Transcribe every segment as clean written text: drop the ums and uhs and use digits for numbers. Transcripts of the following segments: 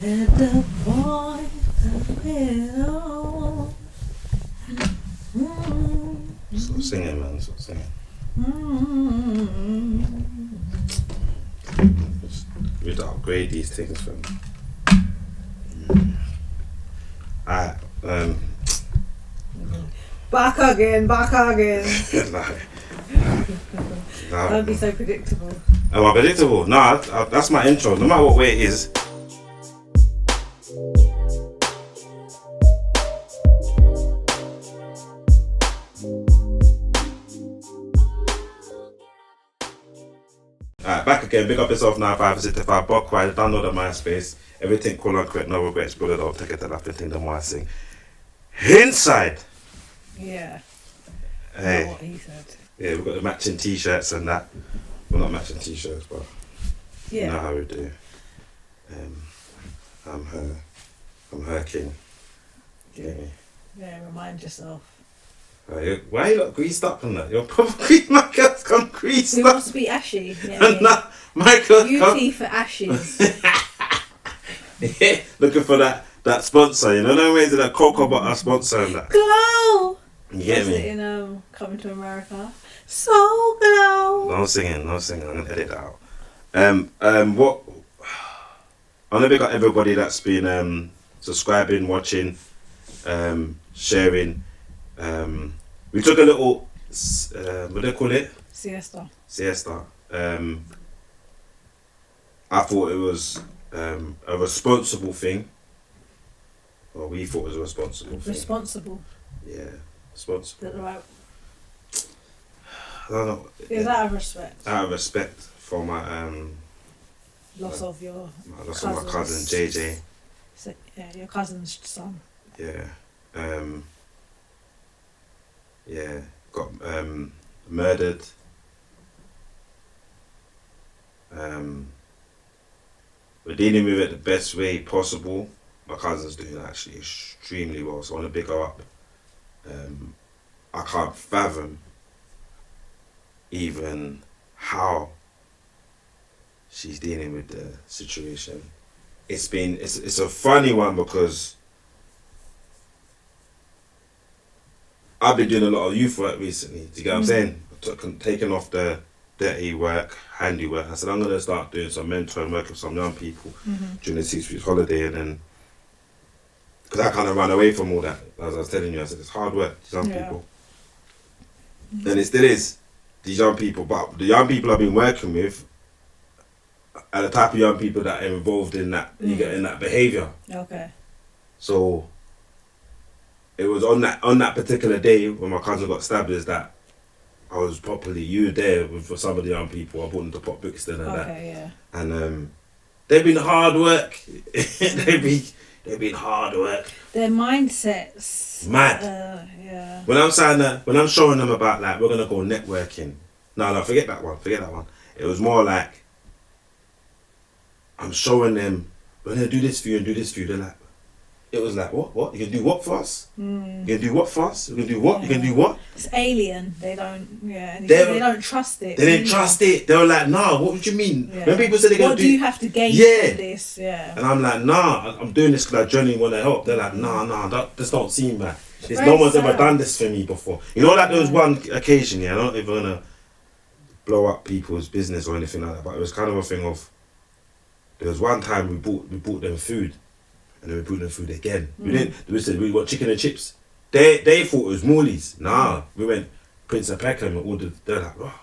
At the point of it all. Stop singing, man. Stop singing. We need to upgrade these things, fam. Alright, Back again. no. Don't be so predictable. Am I predictable? No, that's my intro. No matter what way it is. Alright, back again. Big up yourself now. 565 Buck Quiet. Download the MySpace. Everything cool and correct. No regrets. Bullet up. Take it to that 15. The more I sing. Inside. Yeah. Hey. Not what he said. Yeah, we've got the matching t-shirts and that. Well, not matching t-shirts, but Yeah. you know how we do. I'm her king. Get me? Yeah, remind yourself. Why you not greased up on that? You're probably my girl's gone greased Who up. wants to be ashy? Yeah, And that, my girl's gone. UT for ashes. Yeah, looking for that sponsor, you know, no ways of that cocoa butter sponsor and that. Glow! You get Was me? it in Coming to America? So glow! No singing. I'm gonna edit that out. What? I know we got everybody that's been subscribing, watching, sharing. We took a little, what do they call it? Siesta. I thought it was a responsible thing. Or we thought it was a responsible thing. Responsible. Yeah, responsible. Is that the right? I don't know. Is that out of respect? Out of respect for my Loss of your my cousin JJ. So, yeah, your cousin's son. Yeah. Yeah. Got murdered. We're dealing with it the best way possible. My cousin's doing actually extremely well, so I want to big her up. I can't fathom even how she's dealing with the situation. It's a funny one because I've been doing a lot of youth work recently. Do you get what I'm saying? Taking off the dirty work, handy work. I said I'm gonna start doing some mentoring work with some young people during the 6 weeks holiday, and then because I kind of ran away from all that. As I was telling you, I said it's hard work. These young people, and it still is. These young people, but the young people I've been working with are the type of young people that are involved in that, you get in that behaviour. Okay. So it was on that particular day when my cousin got stabbed, is that I was properly there with some of the young people. I brought them to Pop Brixton and that. Yeah. And they've been hard work. they've been hard work. Their mindsets. Mad. Yeah. When I'm showing them about like we're gonna go networking. No, forget that one. It was more like I'm showing them we're gonna do this for you and do this for you. They're like, it was like what? You can do what for us? You can do what for us? You can do what? Yeah. You can do what? It's alien. They don't. Yeah. And They they don't trust it. They didn't trust it. They were like, nah. What would you mean? Yeah. When people say they're gonna what do you have to gain from this? Yeah. And I'm like, nah. I'm doing this because I genuinely want to help. They're like, nah. This don't seem right. Very No one's sad. ever done this for me before. You know, like there was one occasion. Yeah, I'm not even gonna blow up people's business or anything like that. But it was kind of a thing of. There was one time we bought them food, and then we bought them food again. We said we got chicken and chips. They thought it was Morley's. Nah, we went Prince of Peckham and ordered. They're like, oh,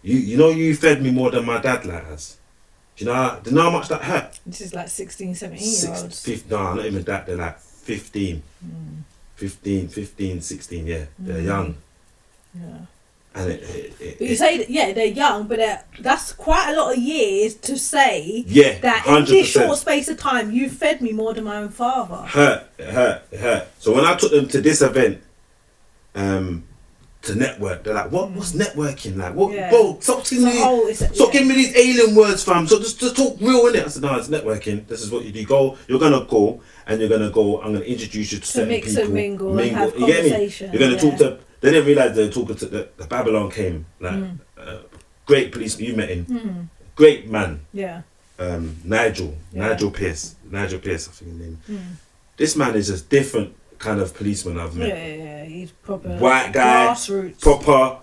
you know you fed me more than my dad like us. Do you know how much that hurt? This is like 16, 17 year olds. No, not even that. They're like 15, 16. Yeah, they're young. Yeah. And But you say that, they're young, but that's quite a lot of years to say that 100%. in this short space of time you fed me more than my own father. It hurt. So when I took them to this event, to network, they're like, what's networking like? What, bro, stop giving me these alien words, fam. So just talk real, innit? I said, no, it's networking. This is what you do. You're gonna go, I'm gonna introduce you to certain mix people. and mingle and have you get me? conversation. You're gonna talk to. They didn't realise they were talking to the Babylon came, like great policeman. You met him, great man. Yeah. Nigel Pierce, I think his name. This man is a different kind of policeman I've met. Yeah, he's proper white guy, grassroots. proper.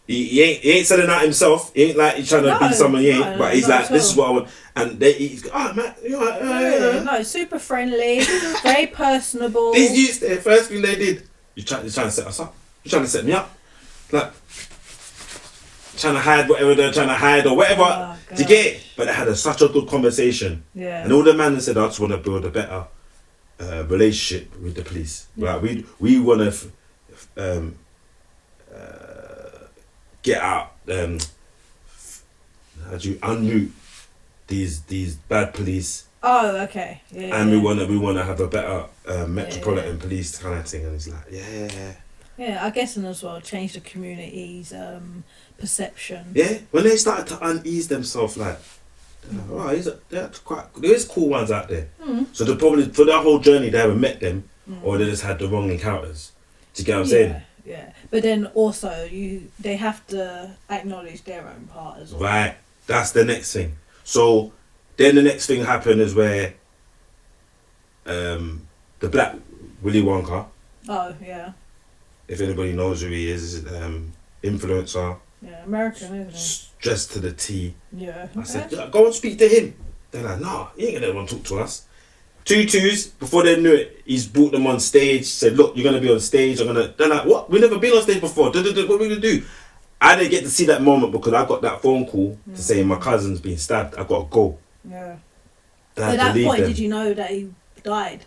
He ain't selling out himself. He ain't like he's trying to be someone. He ain't, but he's like, this is what I want. And he's man, you know, no, super friendly, very personable. These used the first thing they did. You're trying to set us up. You're trying to set me up, like trying to hide whatever they're trying to hide or whatever to get it. But they had such a good conversation. Yeah. And all the man said, I just want to build a better relationship with the police. Yeah. Like we want to get out. How do you unroot these bad police? Oh, okay. Yeah. And we wanna have a better metropolitan police kind of thing. And it's like, yeah, I guess, and as well change the community's perception. Yeah, when they started to unease themselves, like, there is cool ones out there. So they probably for their whole journey they haven't met them, or they just had the wrong encounters. Do you get what I'm saying? Yeah, but then also they have to acknowledge their own part as well. Right, that's the next thing. So then the next thing happened is where the black Willy Wonka. Oh yeah. If anybody knows who he is, influencer. Yeah, American, isn't he? Dressed to the T. Yeah. I said, go and speak to him. They're like, nah, he ain't gonna want to talk to us. 2-2s, before they knew it, he's brought them on stage, said, look, you're gonna be on stage, they're like, what? We've never been on stage before, what are we gonna do? I didn't get to see that moment because I got that phone call to say my cousin's been stabbed, I gotta go. Yeah. At that point, did you know that he died?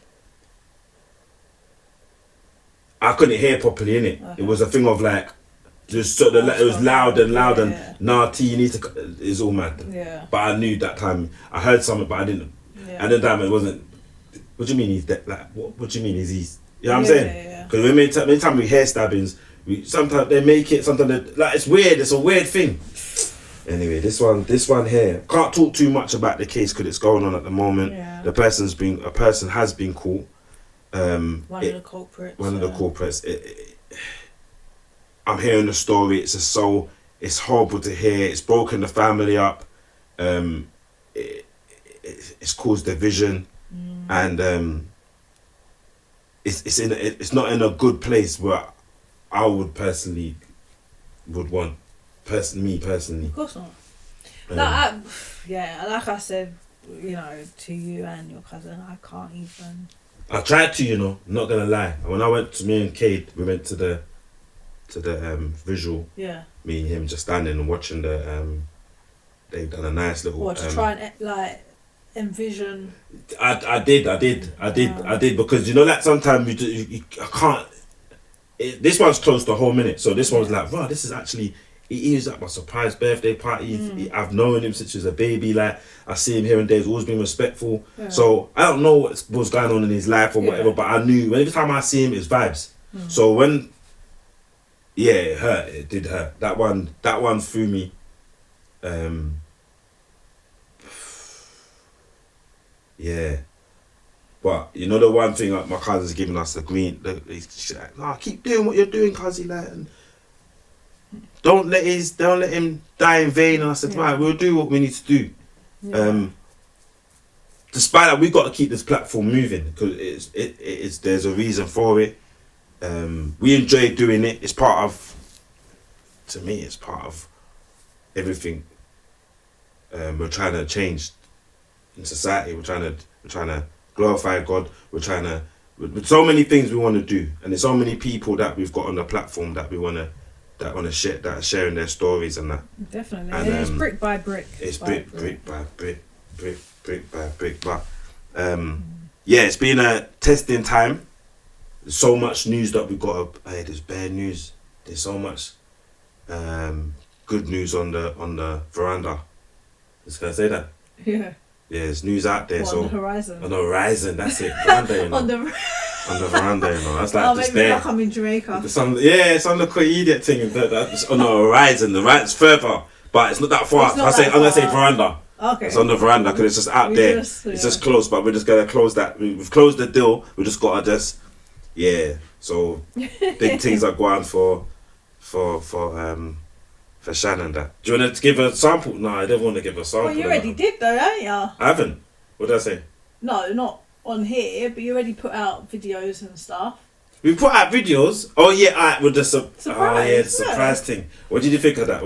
I couldn't hear properly, innit? Okay. It was a thing of like, just sort of it was loud and nah, T, you need to, it's all mad. Yeah. But I knew that time, I heard something, but I didn't. Yeah. And then that time it wasn't, what do you mean he's dead? Like, what do you mean is he's, you know what I'm saying? Because many time we hear stabbings, sometimes they make it, sometimes like, it's weird, it's a weird thing. Anyway, this one here, can't talk too much about the case because it's going on at the moment. Yeah. A person has been caught. One of the culprits. I'm hearing the story. It's horrible to hear. It's broken the family up. It's caused division, and it's not in a good place where I would personally want. Me personally. Of course not. Like I said, you know, to you and your cousin, I can't even. I tried to, you know, not gonna lie. When I went to me and Cade, we went to the visual. Yeah. Me and him just standing and watching the they've done a nice little. What, to try and like envision. I did because you know like sometimes you can't. This one's close to a whole minute, so this one's like, wow, this is actually. He was at my surprise birthday party. I've known him since he was a baby. Like I see him here and there. He's always been respectful. Yeah. So I don't know what was going on in his life or whatever, but I knew every time I see him, it's vibes. So when, it hurt. It did hurt. That one threw me. Yeah, but you know the one thing like my cousin's giving us the green. She's like, nah, keep doing what you're doing, cuz like. Don't let him die in vain. And I said, right, we'll do what we need to do. Yeah. Despite that, we've got to keep this platform moving because there's a reason for it. We enjoy doing it. It's part of everything. We're trying to change in society. We're trying to glorify God. With so many things we want to do, and there's so many people that we've got on the platform that we want to. That want to share, that are sharing their stories and that. Definitely, and it's brick by brick. It's brick by brick. But it's been a testing time. There's so much news that we got. There's bad news. There's so much good news on the veranda. Just gonna say that. Yeah. Yeah, there's news out there. On the horizon. On the horizon, that's it. Veranda, you know. On the veranda, you know. That's like just maybe there. like I'm in Jamaica. It's on the idiot thing. That's on the horizon. The right's further, but it's not that far. I'm gonna say veranda. Okay. It's on the veranda because it's just out there. It's just close, but we're just gonna close that. We've closed the deal. We just gotta So big things are going for for Shannon that. Do you want to give a sample? No, I don't want to give a sample. Well, you already did though, haven't you? I haven't. What did I say? No, not on here, but you already put out videos and stuff. We put out videos. Oh yeah, alright, with the surprise. Oh yeah, the surprise thing. What did you think of that?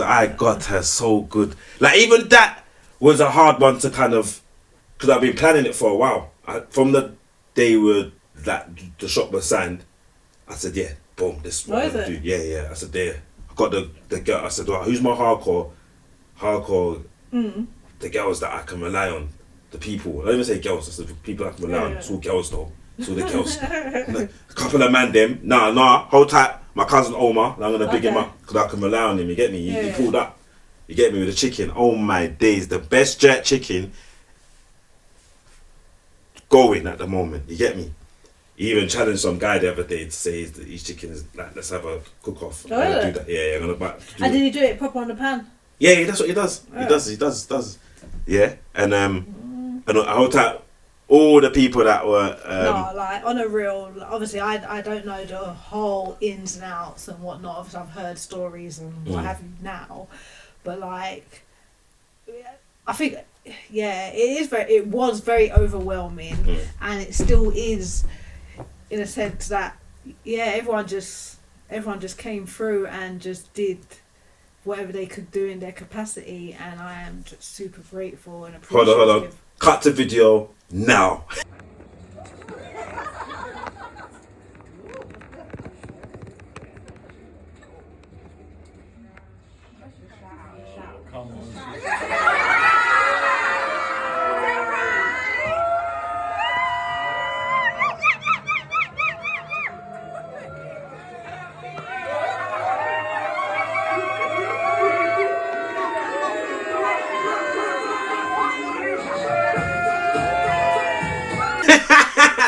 I got her so good. Like even that was a hard one to kind of, because I've been planning it for a while. From the day that the shop was signed, I said, yeah, boom, this is what I'm gonna do. Yeah. I said, there. I got the girl. I said, well, who's my hardcore? The girls that I can rely on. The people. I don't even say girls. I said the people I can rely on. It's all girls though. It's all the girls. A couple of man them. Nah. Hold tight. My cousin Omar. I'm gonna big him up because I can rely on him. You get me? He pulled up. You get me with the chicken. Oh my days, the best jerk chicken going at the moment. You get me? He even challenged some guy the other day to say his chicken is like, let's have a cook off. Oh, really? Do that. Yeah, I'm gonna and did he do it proper on the pan? Yeah, that's what he does. He does. Yeah, and I hold tight. All the people that were no, like on a real. Obviously, I don't know the whole ins and outs and whatnot. Obviously, I've heard stories and what have you now, but like, I think it was very overwhelming, and it still is, in a sense that everyone just came through and just did whatever they could do in their capacity, and I am just super grateful and appreciative. Hold on. Cut the video now.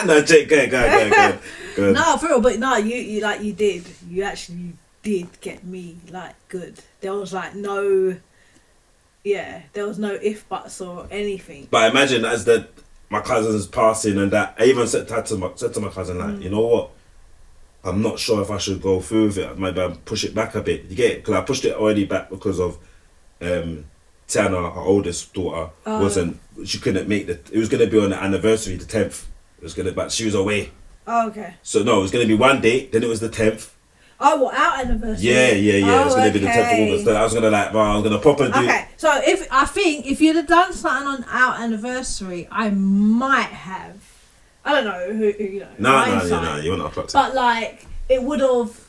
No, Jake, go. No, for real, but no, you actually did get me like good. There was like no if buts or anything. But imagine as my cousin's passing and that, I even said to my cousin like, you know what? I'm not sure if I should go through with it. Maybe I push it back a bit. You get it? Because I pushed it already back because of Tiana, her oldest daughter, she couldn't make it was going to be on the anniversary, the 10th. It was but she was away. Oh, okay. So no, it was going to be one date, then it was the 10th. Oh, well, our anniversary? Yeah. It was going to be the 10th of August. So I was going to I was going to pop and do. Okay, so if you'd have done something on our anniversary, I might have. I don't know who you know. No, you wouldn't have plucked it. But like, it would have.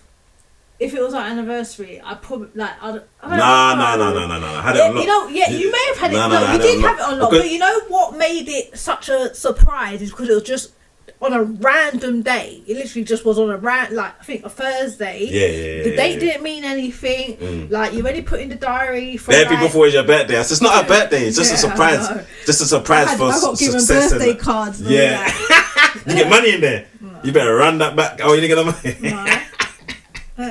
If it was our anniversary, I probably like. I don't know. No. I had it on lock. You may have had it. No, you did have it on lock. But you know what made it such a surprise is because it was just on a random day. It literally just was on I think a Thursday. Yeah. The date didn't mean anything. Like, you already put in the diary for. Bare people thought it was your birthday. I said, it's not a birthday. It's just a surprise. Just a surprise I got given success. Birthday cards. And yeah. You get money in there. No. You better run that back. Oh, you didn't get the money. No. You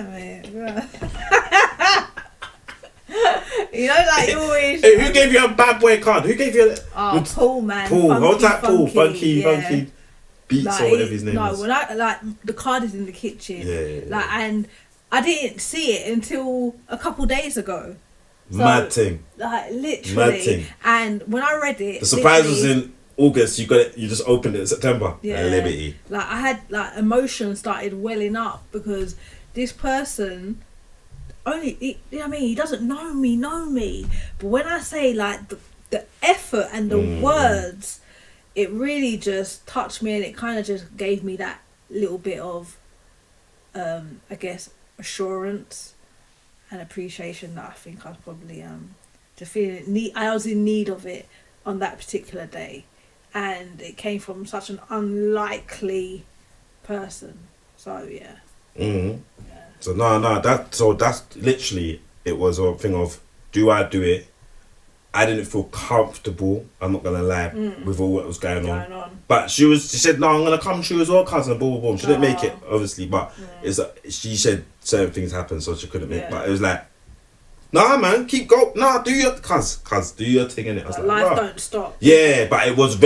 know, like you always. Hey, who gave you a bad boy card? Who gave you? Paul, man. Paul, hold that Paul, funky beats or whatever his name is. No, when I the card is in the kitchen. Yeah. And I didn't see it until a couple days ago. So, mad thing. Like literally. Mad thing. And when I read it, the surprise was in August. You got it. You just opened it in September. Yeah. Liberty. Like I had emotion started welling up because this person he doesn't know me, but when I say like the effort and the words, it really just touched me, and it kind of just gave me that little bit of I guess assurance and appreciation that I think I was probably just feeling I was in need of it on that particular day, and it came from such an unlikely person. So yeah. So that's literally, it was a thing of, do I do it? I didn't feel comfortable, I'm not gonna lie, with all what was going on. But she said, no, I'm gonna come through as well, cousin, boom, boom, boom. She didn't make it, obviously, but she said certain things happened, so she couldn't make it. But it was like, nah, man, keep going. Nah, do your cuz do your thing in it. I was like, life don't stop. Yeah, but it was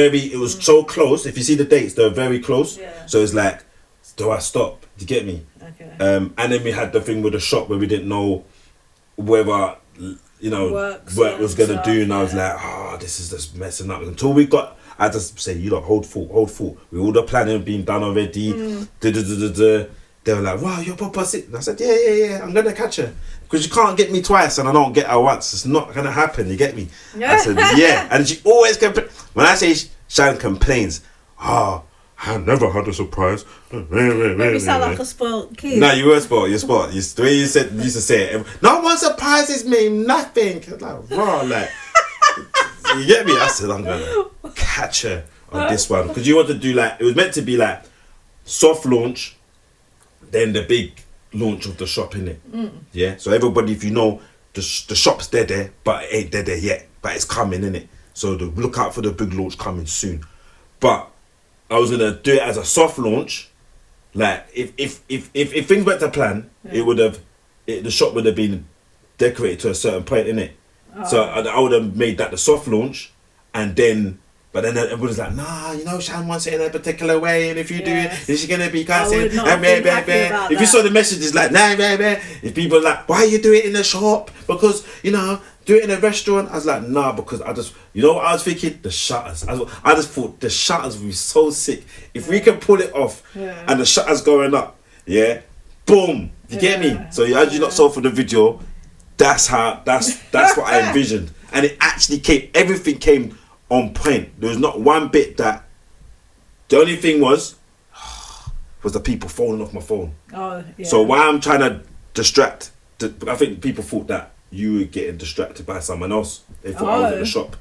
so close. If you see the dates, they're very close. Yeah. So it's like, do I stop? Do you get me? Okay. And then we had the thing with the shop where we didn't know whether, you know, work was going to do. And I was like, this is just messing up. Until we got, I just say, you lot, hold fort. With all the planning being done already. They were like, wow, your papa's sick. And I said, yeah, I'm going to catch her. Because you can't get me twice and I don't get her once. It's not going to happen, you get me? I said, yeah. And she always complains. When I say Shan complains, I never had a surprise. You sound like a spoiled kid. No, you were spoiled. You're spoiled. The way you used to say it. No one surprises me. Nothing. Like, raw, like. You get me? I said, I'm going to catch her on this one. Because you want to do like, it was meant to be like soft launch, then the big launch of the shop, innit? Yeah? So everybody, if you know, the shop's there, but it ain't there yet. But it's coming, innit? So look out for the big launch coming soon. But I was gonna do it as a soft launch. Like if things went to plan, the shop would have been decorated to a certain point, innit? So I would have made that the soft launch, but then everybody's like, nah, you know, Shan wants it in a particular way, and if you do it, is she gonna be cussing? If you saw the messages like, nah, if people are like, why you do it in the shop? Because, you know, do it in a restaurant. I was like, nah, because I just, you know what I was thinking? The shutters. I just thought the shutters would be so sick. If we can pull it off and the shutters going up, boom, you get me? So as you not saw for the video, that's what I envisioned. And it actually everything came on point. There was not one bit that, the only thing was the people phoning off my phone. So while I'm trying to distract, I think people thought that you were getting distracted by someone else. They thought I was in the shop.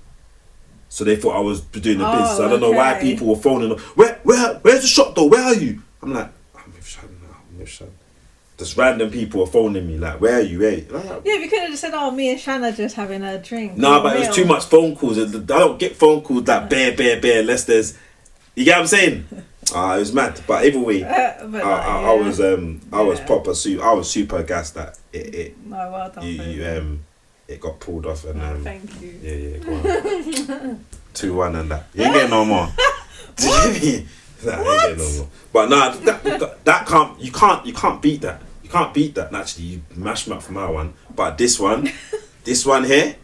So they thought I was doing the biz. So I don't know why people were phoning up. Where's the shop though? Where are you? I'm like, I'm with Shan. Just random people are phoning me like, where are you? Hey? Yeah, you could have just said, me and Shan are just having a drink. No, but it was too much phone calls. I don't get phone calls like bear, unless there's, you get what I'm saying? It was mad. But either way, I was proper. I was super gassed that it. No, well done. It got pulled off and thank you. Yeah, go on. 2-1 and that. You ain't getting no more. Do you get me? Nah, you ain't getting no more. But nah, that can't. You can't beat that. You can't beat that. Naturally, you mash me up for my one. But this one here.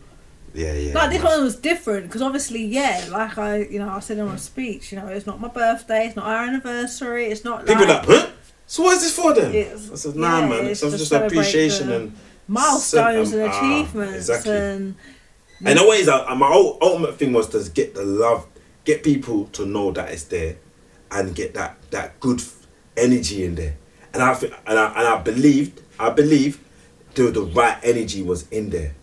Yeah. Like this one was different because obviously, like I said in my speech, it's not my birthday, it's not our anniversary, it's not. People like, huh? So what is this for then? I said, nah, man. It's just appreciation and milestones and achievements. Exactly. And always, my ultimate thing was to get the love, get people to know that it's there, and get that good energy in there. And I believe the right energy was in there.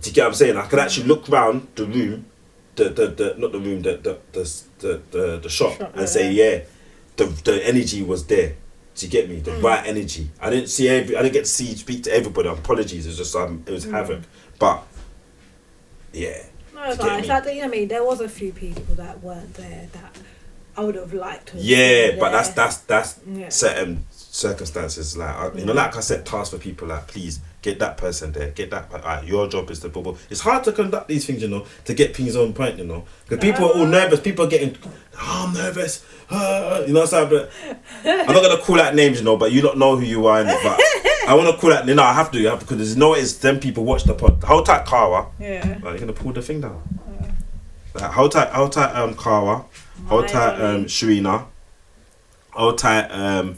Do you get what I'm saying? I could actually look around the room, the shop, and say, the energy was there. Do you get me? The right energy. I didn't get to speak to everybody. Apologies. It was just it was havoc. But yeah. No, it's like you know what I mean. There was a few people that weren't there that I would have liked to. But that's certain circumstances. Like like I said, tasks for people. Like, please get that person there. Get that. Your job is to bubble. It's hard to conduct these things, to get things on point. Because people are all nervous. People are getting. I'm nervous. But I'm not gonna call out names, but you don't know who you are. But I want to call out. I have to because there's it's them people watch the pod. Hold tight, Kawa. Yeah. You're gonna pull the thing down. Like, hold tight, Kawa. Hold tight, Sharina. Hold tight,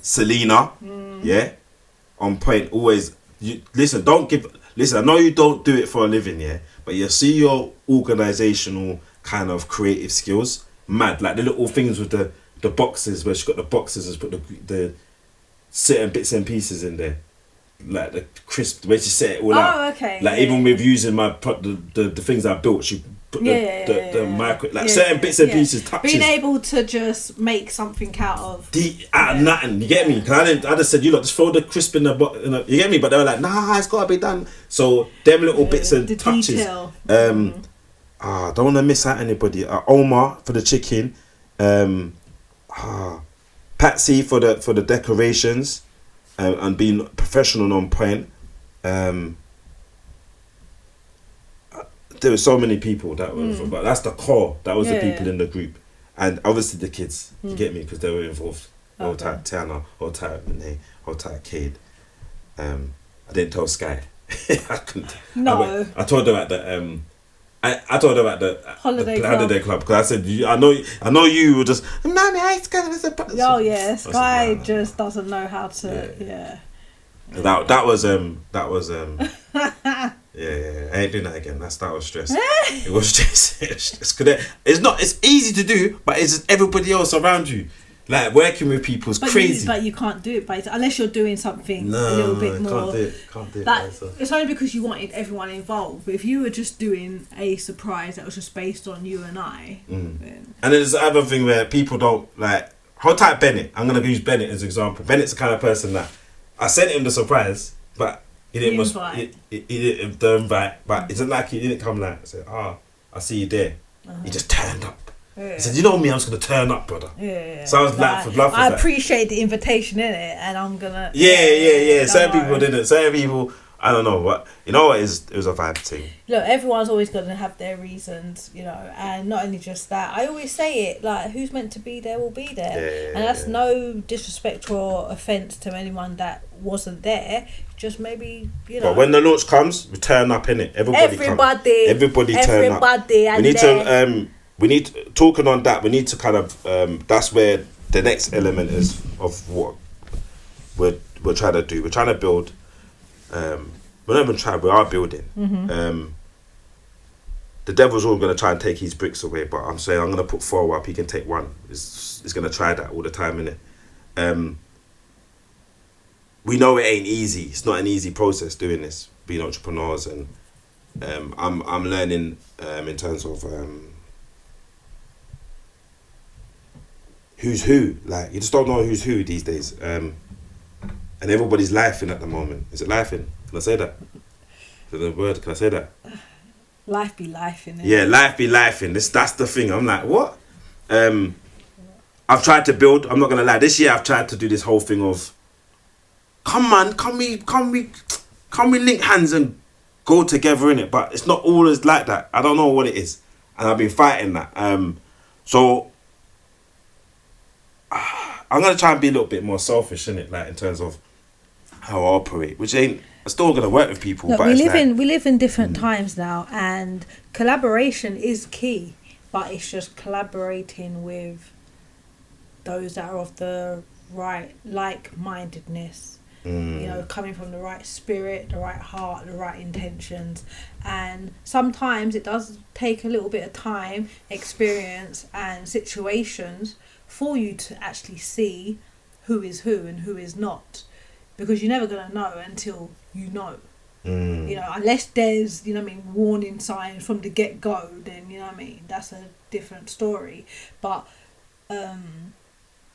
Selena. Yeah. On point. Always. Listen. I know you don't do it for a living, but you see your organisational kind of creative skills. Mad, like the little things with the boxes where she got the boxes and put the certain bits and pieces in there, like the crisp where she set it all out. Okay. Like even with using my the things I built, she put the micro certain bits and pieces. Touches. Being able to just make something out of nothing. You get me? Cause I just said, just throw the crisp in the box. You get me? But they were like, nah, it's gotta be done. So them little bits and touches. Detail. I don't want to miss out anybody. Omar for the chicken, Patsy for the decorations, and being professional and on point. There were so many people that were involved, but that's the core. That was the people in the group, and obviously the kids. You get me? Because they were involved. Hold tight, Tiana. Hold tight, Renee. hold tight, Cade. I didn't tell Sky. I couldn't. No. I told her at the I told her at the holiday club because I said I know you were just Mommy, I Sky. Oh yeah, Sky just doesn't know how to That was yeah. I ain't doing that again. That was stress. It was stress. It's easy to do, but it's just everybody else around you. Like working with people is crazy. But you can't do it unless you're doing something a little bit more. Can't do it. Like, it's only because you wanted everyone involved. But if you were just doing a surprise that was just based on you and I, then... And there's the other thing where people don't like. Hold tight, Bennett. I'm gonna use Bennett as an example. Bennett's the kind of person that I sent him the surprise, but he didn't invite. He didn't the invite, but it's not like he didn't come like say, I see you there. He just turned up. Yeah. He said, you know me, I'm just gonna turn up, brother. Yeah. Sounds like for bluff. I appreciate the invitation in it, and I'm gonna. Yeah. Certain people didn't. Certain people, I don't know, but you know what? It was a vibe thing. Look, everyone's always gonna have their reasons, you know, and not only just that. I always say it like, who's meant to be there will be there, and that's no disrespect or offense to anyone that wasn't there. Just maybe, you know. But when the launch comes, we turn up in it. Everybody turn up. We need talking on that. We need to kind of that's where the next element is of what we're trying to do. We're trying to build. We're not even trying. We are building. The devil's all going to try and take his bricks away, but I'm saying I'm going to put 4 up. He can take 1. He's going to try that all the time, innit? We know it ain't easy. It's not an easy process doing this, being entrepreneurs, and I'm learning in terms of who's who. Like, you just don't know who's who these days. And everybody's laughing at the moment. Is it laughing? Can I say that? Is that a word? Can I say that? Life be life, innit? Yeah, life be lifing. That's the thing. I'm like, what? I've tried to build. I'm not gonna lie. This year I've tried to do this whole thing of, come on, can we link hands and go together in it? But it's not always like that. I don't know what it is, and I've been fighting that. So I'm gonna try and be a little bit more selfish in it, like in terms of how I operate, which ain't. I'm still gonna work with people. Look, but we live in different times now, and collaboration is key. But it's just collaborating with those that are of the right like-mindedness. You know, coming from the right spirit, the right heart, the right intentions. And sometimes it does take a little bit of time, experience and situations for you to actually see who is who and who is not, because you're never going to know until you know. You know, unless there's, you know what I mean, warning signs from the get-go, then, you know what I mean, that's a different story. But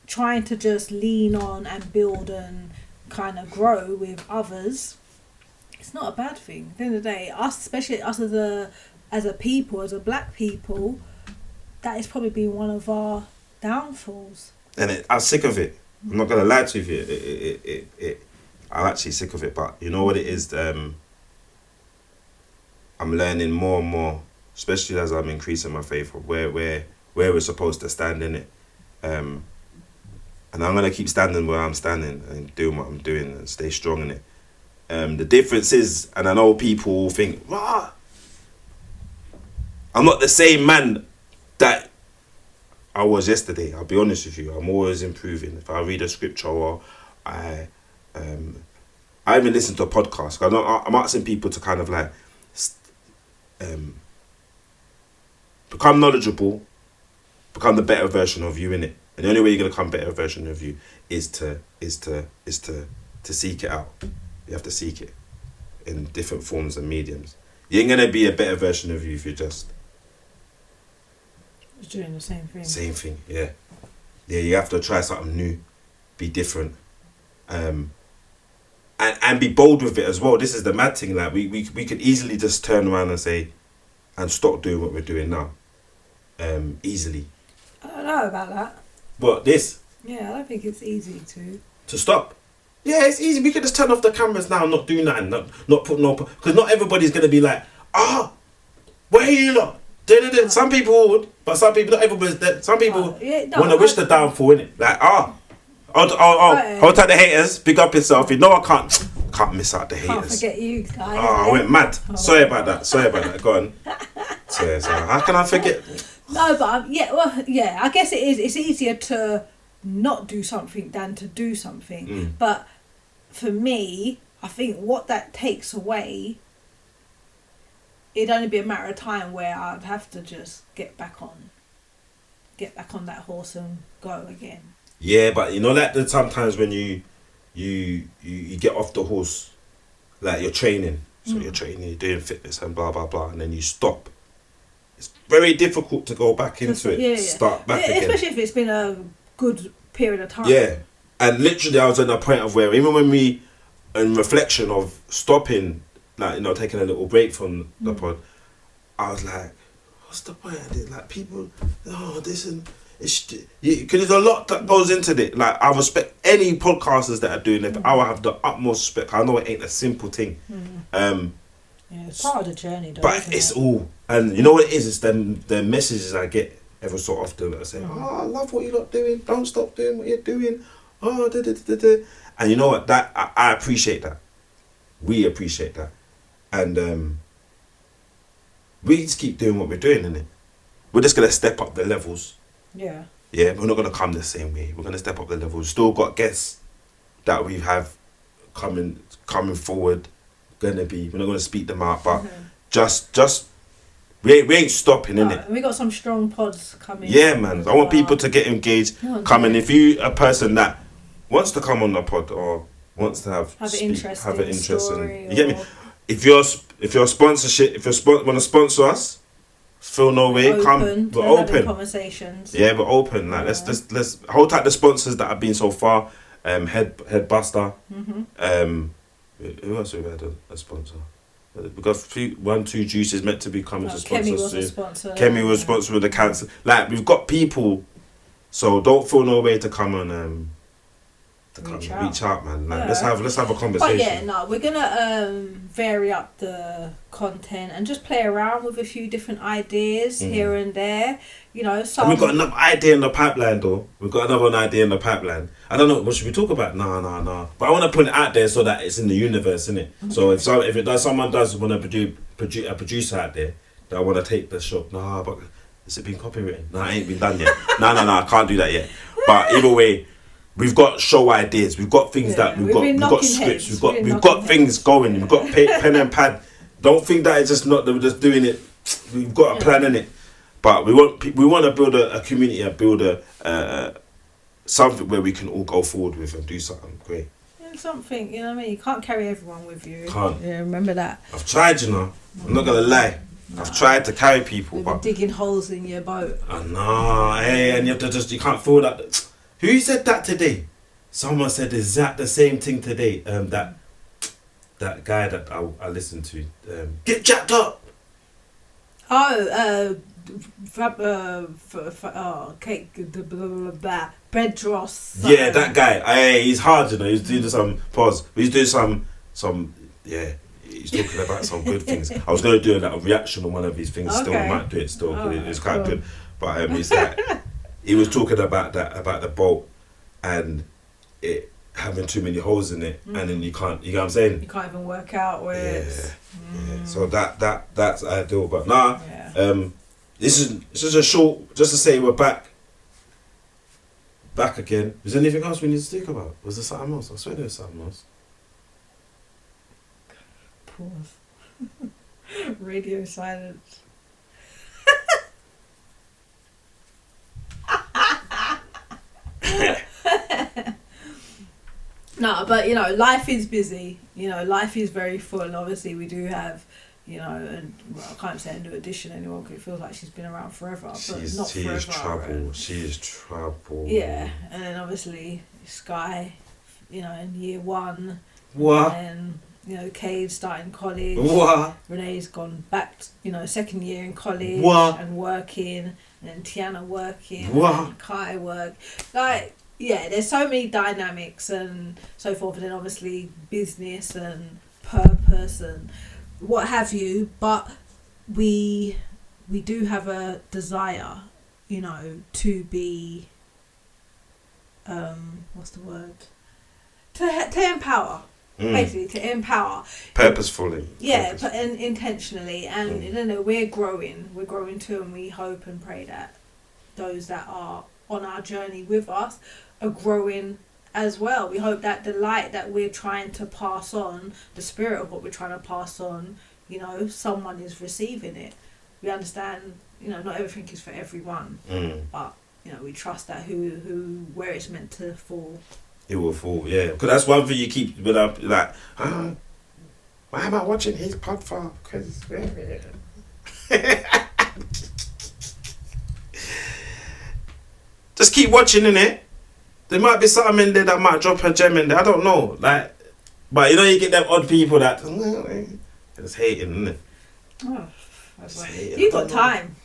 trying to just lean on and build and kind of grow with others, it's not a bad thing. At the end of the day, us, especially us as a people, as a black people, that has probably been one of our downfalls. And I'm sick of it. I'm not gonna lie to you. I'm actually sick of it. But you know what it is. I'm learning more and more, especially as I'm increasing my faith of where we're supposed to stand in it. And I'm gonna keep standing where I'm standing and doing what I'm doing and stay strong in it. The difference is, and I know people think, I'm not the same man that I was yesterday. I'll be honest with you. I'm always improving. If I read a scripture or I even listen to a podcast. I'm asking people to kind of like become knowledgeable, become the better version of you in it. And the only way you're gonna become a better version of you is to seek it out. You have to seek it in different forms and mediums. You ain't gonna be a better version of you if you're just doing the same thing. Same thing, yeah. Yeah, you have to try something new, be different, and be bold with it as well. This is the mad thing. Like we could easily just turn around and say, and stop doing what we're doing now, easily. I don't know about that. What, this? Yeah, I don't think it's easy to stop. Yeah, it's easy. We could just turn off the cameras now and not do nothing, not put no, because not everybody's gonna be like, where are you lot? Some people would, but some people, not everybody's dead. Some people want to wish the downfall, innit? Like, Right. hold tight the haters. Big up yourself. You know I can't miss out the haters. Can't forget you guys. I went mad. Sorry about that. Go on. So how can I forget? No, but I guess it is. It's easier to not do something than to do something. But for me, I think what that takes away, it'd only be a matter of time where I'd have to just get back on that horse and go again. Yeah, but you know, like sometimes when you get off the horse, like you're training, you're doing fitness and blah blah blah, and then you stop. It's very difficult to go back into it. Start back again, especially if it's been a good period of time. Yeah, and literally, I was at a point of where even when we, in reflection of stopping, like, you know, taking a little break from the pod, I was like, what's the point of it? Like, people, this and it's, because there's a lot that goes into it. Like, I respect any podcasters that are doing it. I will have the utmost respect. I know it ain't a simple thing. It's part of the journey, though, but it's all, and you know what it is? It's the messages I get ever so often that say, I love what you're not doing. Don't stop doing what you're doing. And you know what? That I appreciate that. We appreciate that, and we just keep doing what we're doing, innit? We're just gonna step up the levels. Yeah. Yeah, we're not gonna come the same way. We're gonna step up the levels. Still got guests that we have coming forward. We're not gonna speak them out, but just we ain't stopping, innit? We got some strong pods coming. Yeah, man. I want people to get engaged. Coming. If you a person that wants to come on the pod or wants to have an interest in, you get me? If you're sponsorship, if you want to sponsor us, feel no way. Come, we're open. Conversations. Yeah, we're open. Like let's hold tight the sponsors that have been so far. Headbuster. Who else have we had a sponsor? We got 1, 2 juices meant to be coming to sponsor Kemi was soon. a sponsor. Kemi was sponsored with the cancer. Like, we've got people, so don't feel no way to come and reach out, man. Like, let's have a conversation. But we're gonna vary up the content and just play around with a few different ideas here and there. You know, and we've got another idea in the pipeline, though. We've got another idea in the pipeline. I don't know, what should we talk about? No. But I want to put it out there so that it's in the universe, innit? So if someone does want to produce a producer out there that I want to take the shot, but has it been copywritten? No, it ain't been done yet. No, I can't do that yet. But either way, we've got show ideas. We've got things that we've got scripts. We've got things going. We've got pen and pad. Don't think that it's just not that we're just doing it. We've got a plan in it. But we want to build a community and build a something where we can all go forward with and do something great. Yeah, something, you know what I mean? You can't carry everyone with you. Can't. Yeah, remember that. I've tried, you know. I'm not gonna lie. I've tried to carry people, but digging holes in your boat. I know. Hey, and you have to you can't feel that. Who said that today? Someone said exact the same thing today. That guy that I listened to. Get jacked up. Cake, bread dross. Yeah, that guy. He's hard, you know. He's doing some pause. He's doing some. Yeah, he's talking about some good things. I was gonna do a reaction on one of his things. Still, I might do it still. It's quite good. But it's like he was talking about the boat and it having too many holes in it, and then you can't. You know what I'm saying? You can't even work out where. Yeah. So that's ideal. But this is a short, just to say we're back again. Is there anything else we need to speak about? Was there something else? I swear there was something else. Pause. Radio silence. No, but life is busy. Life is very full, and obviously we do have, and I can't say a new edition anymore because it feels like she's been around forever. But not forever. She is trouble. Yeah, and then obviously Sky, in year 1. What? And Cade starting college. What? Renee's gone back, second year in college. What? And working, and then Tiana working. What? And Kai work. Yeah, there's so many dynamics and so forth, and then obviously business and purpose and what have you. But we do have a desire, to be what's the word? To empower. Basically, to empower. Purposefully. Yeah, but intentionally. And, we're growing too, and we hope and pray that those that are on our journey with us are growing as well. We hope that the light that we're trying to pass on, the spirit of what we're trying to pass on, someone is receiving it. We understand, not everything is for everyone, but, we trust that where it's meant to fall, it will fall, yeah. Because that's one thing you keep like, why am I watching his pod for? Because just keep watching, innit? There might be something in there that might drop a gem in there. I don't know, like, but you get them odd people that just hating, innit? Oh, you got time.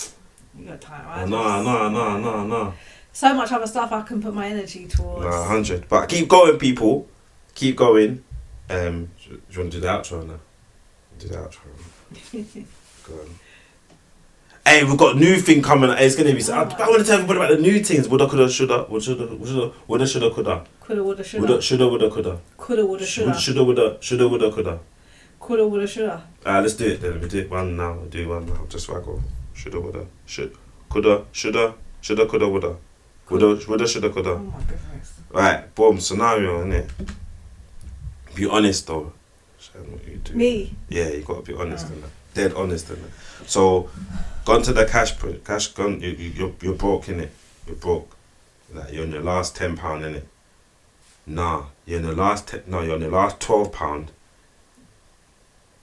You got time. No. So much other stuff I can put my energy towards. 100. But keep going, people. Keep going. Do you want to do the outro now? Do the outro. Go on. Hey, we've got a new thing coming. It's going to be... I want to tell everybody about the new things. Woulda, coulda, shoulda. Woulda, shoulda, coulda. Coulda, woulda, shoulda. Shoulda, woulda, coulda. Coulda, woulda, shoulda. Shoulda, woulda, coulda. Coulda, woulda, shoulda. Let's do it then. We do it one now. We'll do one now. Just so I go. Shoulda, woulda. Coulda, shoulda, coulda, woulda. Woulda, shoulda, coulda. Oh my goodness. Right, boom, scenario, innit? Be honest though. What you do. Me? Yeah, you gotta be honest in that. Dead honest in that. So, gone to the cash gone, you're broke, innit? You're broke. Like, you're on your last £10, innit? Nah, you're on your last £12.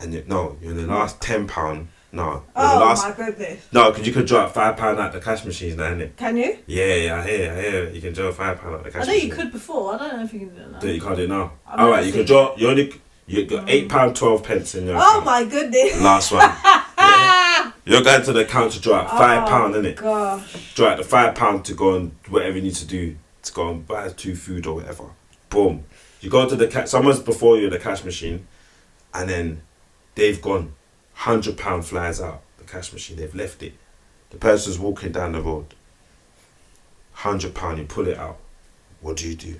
And you're on the last £10. No. My goodness. No, because you can draw £5 out the cash machines now, innit? Can you? Yeah, I hear. You can draw £5 out the cash machine. I know you could before. I don't know if you can do it now. You can't do it now. Alright, you can draw. You got £8.12 in your account. Oh my goodness. Last one. Yeah. You're going to the account to draw out £5, innit? Gosh. Draw out the £5 to go and whatever you need to do to go and buy 2 food or whatever. Boom. You go to the someone's before you in the cash machine, and then they've gone. £100 flies out the cash machine. They've left it. The person's walking down the road. £100, you pull it out. What do you do?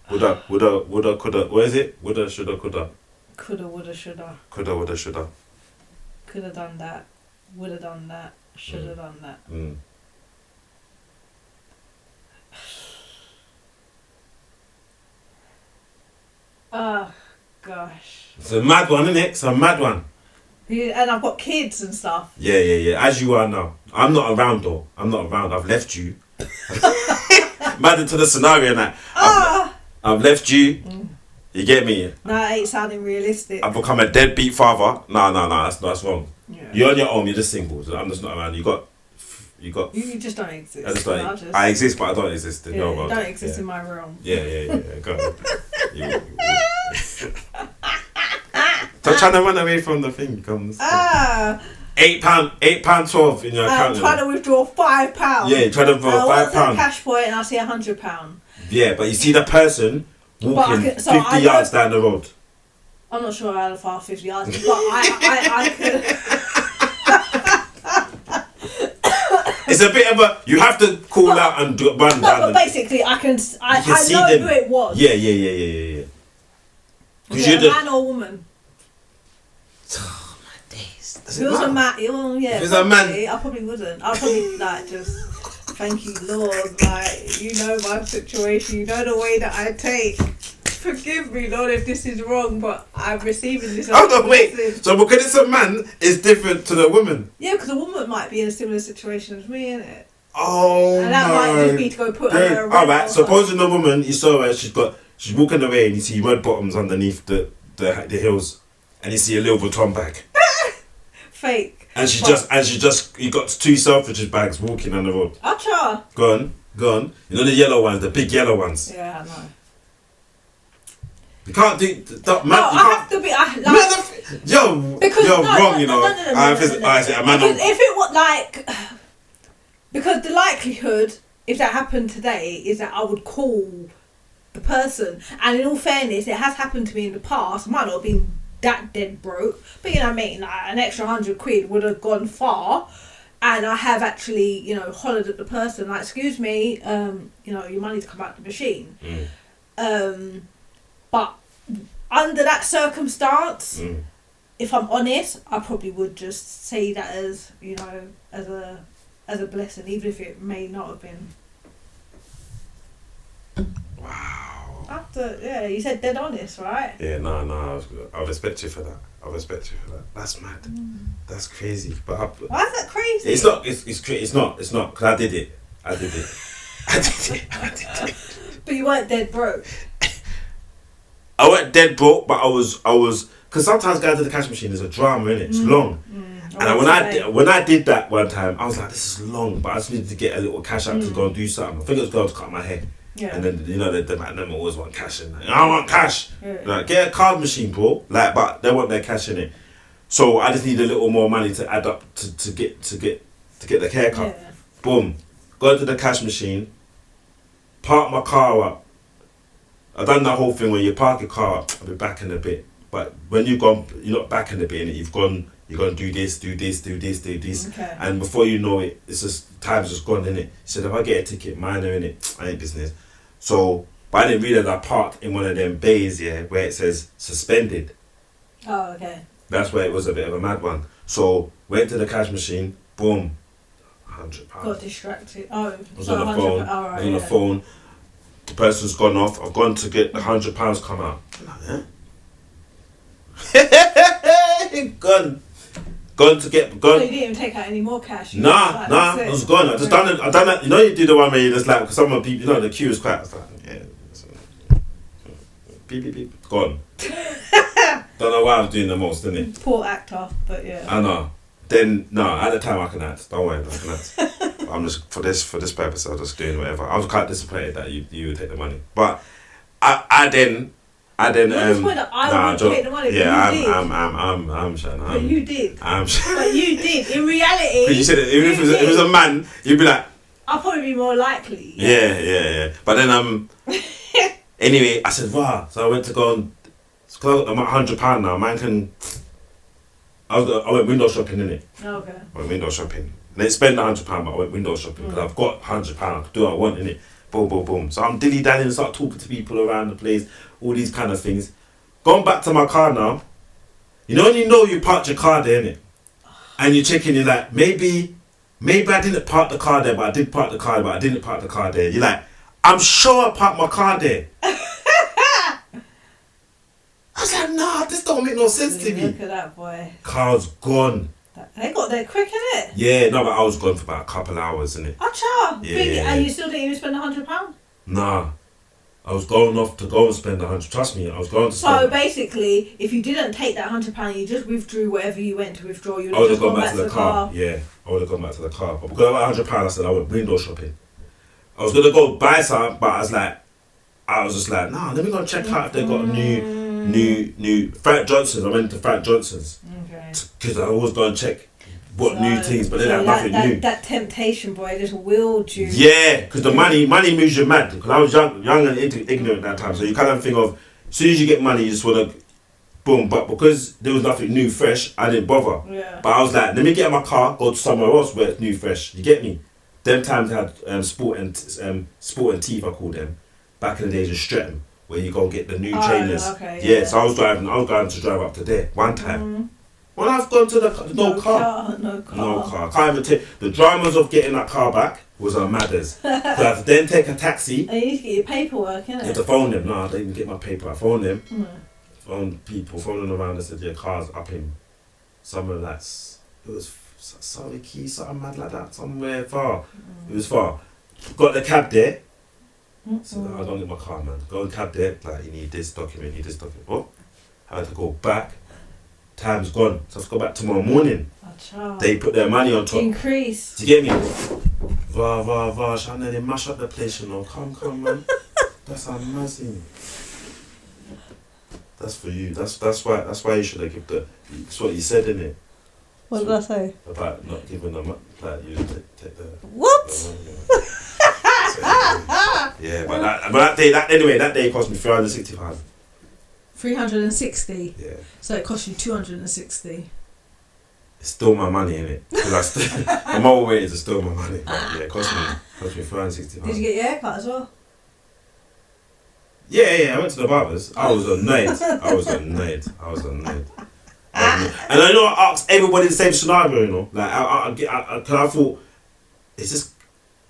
Woulda, coulda. What is it? Woulda, shoulda, coulda. Coulda, woulda, shoulda. Coulda, woulda, shoulda. Coulda done that. Woulda done that. Shoulda done that. Oh, gosh. It's a mad one, isn't it? It's a mad one. Yeah, and I've got kids and stuff. Yeah. As you are now. I'm not around though. I've left you. Mad into the scenario now. I've left you. You get me? No, it ain't sounding realistic. I've become a deadbeat father. No, that's wrong. Yeah. You're on your own. You're just single. So I'm just not around. You got. You just don't exist. I exist, but I don't exist. You don't exist in my realm. Yeah. Go on. Stop trying to run away from the thing. Comes. £8.12 in your account. I'm trying to withdraw £5. Yeah, trying to withdraw £5. Cash point, and I see £100. Yeah, but you see the person walking 50 yards down the road. I'm not sure how far 50 yards is, but I could. It's a bit of a. You have to call out and run down. But basically, I know who it was. Yeah. Was it a man or a woman? Oh my days. If it was a man, if it's a man, I probably wouldn't. I'd probably just thank you, Lord. Like, you know my situation. You know the way that I take. Forgive me, Lord, if this is wrong, but I'm receiving this. Oh no, wait. So because it's a man, it's different to the woman. Yeah, because a woman might be in a similar situation as me, innit? Oh, and that might just be to go put her around. Alright, supposing the woman, you saw her, she's walking away and you see red bottoms underneath the heels, and you see a Louis Vuitton bag. Fake. And you got 2 Selfridges bags walking on the road. Acha. Go on. You know the yellow ones, the big yellow ones. Yeah, I know. You can't do that, man. No, I have to be. You're wrong, you know. If it was like, because the likelihood, if that happened today, is that I would call the person. And in all fairness, it has happened to me in the past. I might not have been that dead broke, but you know what I mean. Like, an extra £100 would have gone far. and I have actually, you know, hollered at the person like, excuse me, you know, your money's come out the machine. But under that circumstance, if I'm honest, I probably would just say that as, you know, as a blessing, even if it may not have been. Wow. After, yeah, you said dead honest, right? Yeah, no, I respect you for that. That's mad. That's crazy. But why is that crazy? It's not. It's not. Because I did it. But you weren't dead broke. I weren't dead broke, but I was. Because sometimes going to the cash machine is a drama, innit? It's long. And when I did that one time, I was like, this is long, but I just needed to get a little cash out to go and do something. I think it was going to cut my hair. Yeah. And then, you know, them always want cash in it. I want cash. Yeah. Like, get a card machine, bro. Like, but they want their cash in it. So I just need a little more money to add up to get the haircut. Yeah. Boom. Go to the cash machine. Park my car up. I've done that whole thing where you park your car up. I'll be back in a bit. But when you're not back in a bit, innit? You're going to do this. Okay. And before you know it, it's just, time's just gone, innit? He said, if I get a ticket, minor, innit? I ain't business. So, but I didn't realise I parked in one of them bays, yeah, where it says suspended. Oh, okay. That's where it was a bit of a mad one. So, went to the cash machine, boom, £100. Got distracted. Oh, I was on the phone. I was on the phone. The person's gone off. I've gone to get the £100 come out. I'm like, eh? Gone to get. So you didn't even take out any more cash? Nah, it was gone. I just done it. I done that. You know, you do the one where you just like, because some of the people, you know, the queue is quite. I was like, yeah. Beep. Gone. Don't know why I was doing the most, didn't it? Poor actor, but yeah. I know. Then at the time I can act. Don't worry, I can act. I'm just for this purpose. I was just doing whatever. I was quite disappointed that you would take the money, but I then. I wouldn't take the money. Yeah, you I'm Shannon. But you did. But you did. In reality. But you said it, even if it was a man, you'd be like. I'll probably be more likely. Yeah. But then anyway, I said, wow. So I went to go and. Cause I'm at £100 now. Man can. I went window shopping, innit? Okay. I went window shopping. I didn't spend £100, but I went window shopping because I've got £100. I can do what I want, innit? Boom. So I'm dilly-dallying, start talking to people around the place, all these kind of things. Going back to my car now. You know when you parked your car there, innit? And you're checking, you're like, maybe I didn't park the car there, but I did park the car there, but I didn't park the car there. You're like, I'm sure I parked my car there. I was like, nah, this don't make no sense to me. Look at that boy. Car's gone. They got there quick, innit? Yeah, no, but I was gone for about a couple hours, innit? Acha! Yeah. And you still didn't even spend £100? Nah. I was going off to go and spend 100. Trust me, I was going to spend. So basically, if you didn't take that £100, you just withdrew whatever you went to withdraw. You would have just gone back to the car. Yeah, I would have gone back to the car. But because I had £100, I said I went window shopping. I was gonna go buy something, but I was just like, nah, let me go and check out if they got new Frank Johnson's. I went to Frank Johnson's. Okay. Because I always go and check what new things, but they had nothing new. That temptation, boy, just willed you. Yeah, because the money moves you mad. Because I was young and ignorant at that time, so you kind of think of, as soon as you get money, you just want to, boom. But because there was nothing new, fresh, I didn't bother. Yeah. But I was like, let me get in my car, go to somewhere else where it's new, fresh. You get me? Them times had sport and teeth, I call them. Back in the days in Streatham, where you go and get the new trainers. Okay, yeah. So I was going to drive up to there one time. When I've gone to the no car. I can't even take the dramas of getting that car back was a madders. So I had to then take a taxi. And you need to get your paperwork, innit? You have to phone them. No, I didn't get my paper. I phoned them. Phoned people, phoning around and said, your car's up in somewhere it was Surrey Quay, something mad like that, somewhere far. It was far. Got the cab there. So I don't get my car, man. Go and cab there. Like, you need this document, Oh, I had to go back. Time's gone. So I have to go back tomorrow morning. They put their money on top. Increase. Do you get me? Shannon, they mash up the place, you know. Come, man. That's amazing. That's for you. That's why you should have given the. That's what you said, innit? What did I say? About not giving them up. Like you take the. What? Yeah, but that day cost me £360. 360. Yeah. So it cost you 260. It's still my money, innit? I'm all waiting to steal my money. But yeah, it cost me £460. Did you get your haircut as well? Yeah, I went to the barbers. I was annoyed. And I know I asked everybody the same scenario, you know. Like, I thought, it's just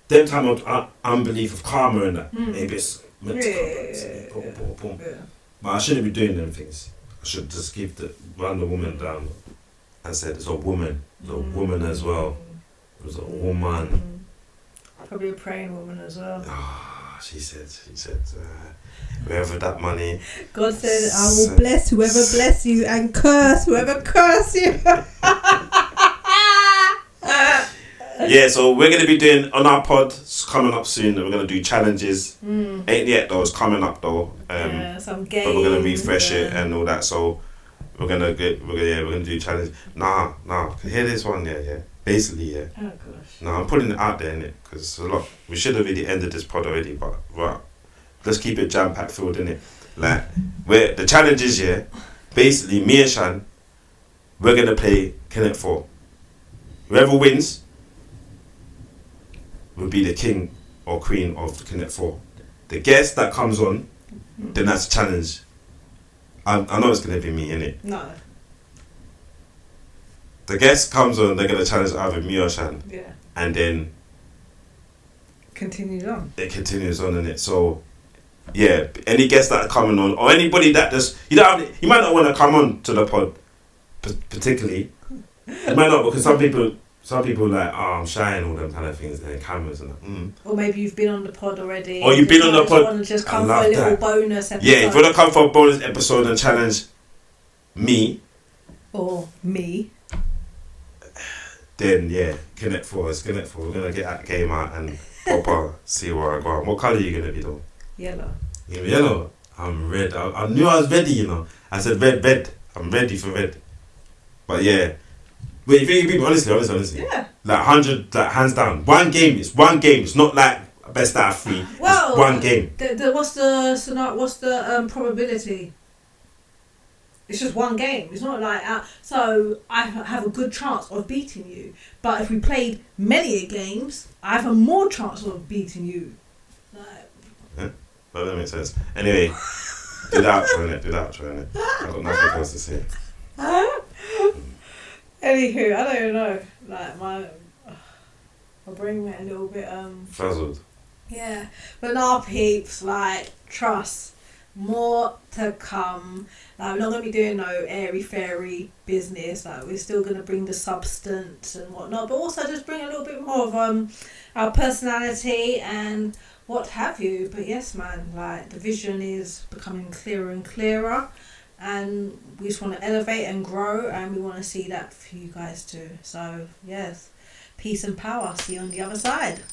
them time of unbelief of karma and that. Maybe it's meant to come. Yeah. But I shouldn't be doing them things. I should just run the woman down and said, it's a woman. It's a woman as well. It was a woman. Probably a praying woman as well. She said, wherever that money. God said, I will bless whoever bless you and curse whoever curse you. Yeah, so we're going to be doing, on our pod, it's coming up soon, we're going to do challenges. Ain't yet though, it's coming up though. Some games. But we're going to refresh it and all that, so we're going to do challenges. Nah, hear this one, yeah. Basically, yeah. Oh gosh. No, I'm putting it out there, innit? Because it's a lot. We should have really ended this pod already, but right. Let's keep it jam-packed filled, innit? Like, where the challenge is, yeah, basically, me and Shan, we're going to play Connect 4. Whoever wins will be the king or queen of the Connect 4. The guest that comes on, then that's a challenge. I know it's going to be me, innit? No. The guest comes on, they're going to challenge either me or Shan. Yeah. And then continues on. It continues on, innit? So, yeah, any guests that are coming on, or anybody that just, you might not want to come on to the pod, particularly. You might not, because some people like, I'm shy and all them kind of things, and cameras and that. Or maybe you've been on the pod already. Or you've been on the pod. Want to just come for a little bonus episode. Yeah, if you want to come for a bonus episode and challenge me. Or me. Then, yeah, Connect 4. It's Connect 4. We're going to get that game out and proper see where I go. What colour are you going to be, though? Yellow. You're yellow? I'm red. I knew I was ready, you know. I said red. I'm ready for red. But yeah. Wait, you think you beat me? Honestly? Yeah. Like 100, like hands down. One game. It's not like best out of 3. Well, it's one game. What's the probability? It's just one game. It's not like so I have a good chance of beating you. But if we played many games, I have a more chance of beating you. Yeah, that makes sense. Anyway, do that outro innit. I've got nothing else to say. Anywho, I don't even know. Like my brain went a little bit frazzled. Yeah, but now peeps, like trust. More to come. Like, we're not going to be doing no airy-fairy business. Like, we're still going to bring the substance and whatnot, but also just bring a little bit more of our personality and what have you. But yes, man, like the vision is becoming clearer and clearer, and we just want to elevate and grow, and we want to see that for you guys too. So yes, peace and power. See you on the other side.